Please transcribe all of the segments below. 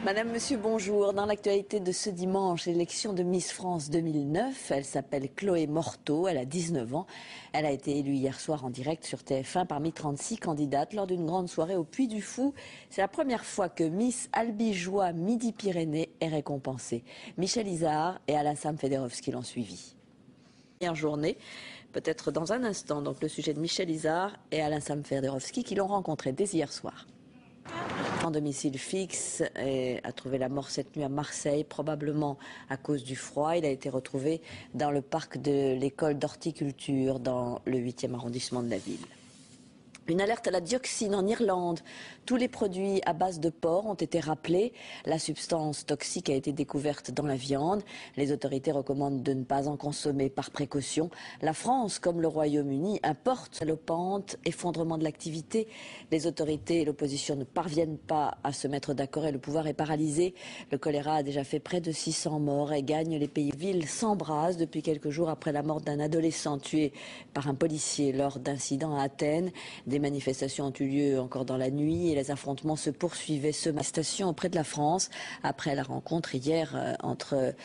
Madame, Monsieur, bonjour. Dans l'actualité de ce dimanche, l'élection de Miss France 2009, elle s'appelle Chloé Morteau, elle a 19 ans. Elle a été élue hier soir en direct sur TF1 parmi 36 candidates lors d'une grande soirée au Puy du Fou. C'est la première fois que Miss Albigeois Midi-Pyrénées est récompensée. Michel Izard et Alassane Federowski l'ont suivi. Première journée, peut-être dans un instant, donc le sujet de Michel Izard et Alassane Federowski qui l'ont rencontré dès hier soir. En domicile fixe et a trouvé la mort cette nuit à Marseille, probablement à cause du froid. Il a été retrouvé dans le parc de l'école d'horticulture dans le 8e arrondissement de la ville. Une alerte à la dioxine en Irlande. Tous les produits à base de porc ont été rappelés. La substance toxique a été découverte dans la viande. Les autorités recommandent de ne pas en consommer par précaution. La France, comme le Royaume-Uni, importe galopante, effondrement de l'activité. Les autorités et l'opposition ne parviennent pas à se mettre d'accord et le pouvoir est paralysé. Le choléra a déjà fait près de 600 morts et gagne les pays. Ville s'embrase depuis quelques jours après la mort d'un adolescent tué par un policier lors d'incidents à Athènes. Des manifestations ont eu lieu encore dans la nuit et les affrontements se poursuivaient ce manifestation auprès de la France après la rencontre hier entre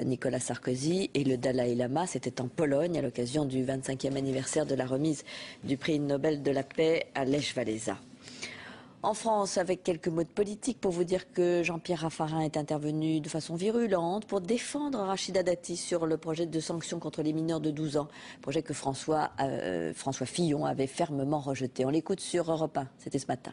Nicolas Sarkozy et le Dalai Lama. C'était en Pologne à l'occasion du 25e anniversaire de la remise du prix Nobel de la paix à Lech Walesa. En France, avec quelques mots de politique pour vous dire que Jean-Pierre Raffarin est intervenu de façon virulente pour défendre Rachida Dati sur le projet de sanctions contre les mineurs de 12 ans, projet que François Fillon avait fermement rejeté. On l'écoute sur Europe 1, c'était ce matin.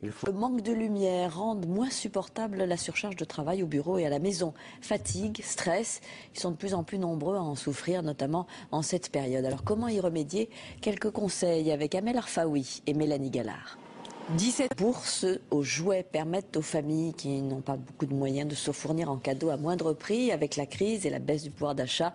Le manque de lumière rend moins supportable la surcharge de travail au bureau et à la maison. Fatigue, stress, ils sont de plus en plus nombreux à en souffrir, notamment en cette période. Alors comment y remédier? Quelques conseils avec Amel Arfaoui et Mélanie Gallard. 17 bourses aux jouets permettent aux familles qui n'ont pas beaucoup de moyens de se fournir en cadeaux à moindre prix. Avec la crise et la baisse du pouvoir d'achat,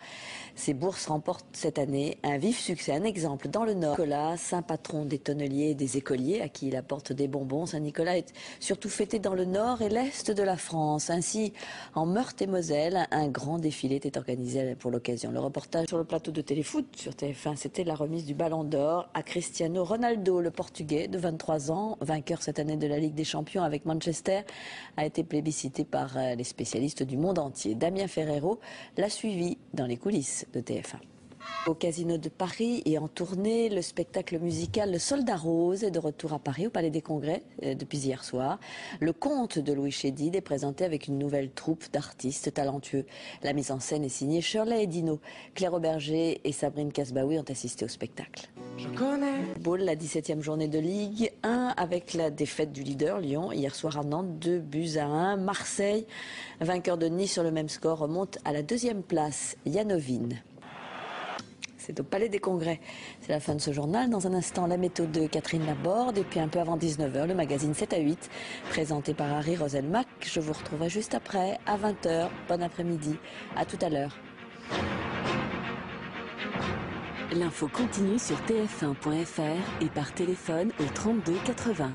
ces bourses remportent cette année un vif succès. Un exemple dans le Nord. Saint-Nicolas, saint patron des tonneliers et des écoliers à qui il apporte des bonbons. Saint-Nicolas est surtout fêté dans le Nord et l'Est de la France. Ainsi, en Meurthe-et-Moselle, un grand défilé était organisé pour l'occasion. Le reportage sur le plateau de Téléfoot sur TF1, c'était la remise du Ballon d'Or à Cristiano Ronaldo, le Portugais de 23 ans. Vainqueur cette année de la Ligue des Champions avec Manchester, a été plébiscité par les spécialistes du monde entier. Damien Ferrero l'a suivi dans les coulisses de TF1. Au Casino de Paris et en tournée, le spectacle musical Le Soldat Rose est de retour à Paris au Palais des Congrès depuis hier soir. Le conte de Louis Chédid est présenté avec une nouvelle troupe d'artistes talentueux. La mise en scène est signée Shirley Dino. Claire Auberger et Sabrine Kasbaoui ont assisté au spectacle. Je connais. Football, la 17e journée de Ligue 1 avec la défaite du leader Lyon hier soir à Nantes, 2-1. Marseille, vainqueur de Nice sur le même score, remonte à la 2e place. Yanovine. C'est au Palais des Congrès. C'est la fin de ce journal. Dans un instant, la méthode de Catherine Laborde. Et puis un peu avant 19h, le magazine 7 à 8, présenté par Harry Roselmack. Je vous retrouverai juste après, à 20h. Bon après-midi. À tout à l'heure. L'info continue sur tf1.fr et par téléphone au 32 80.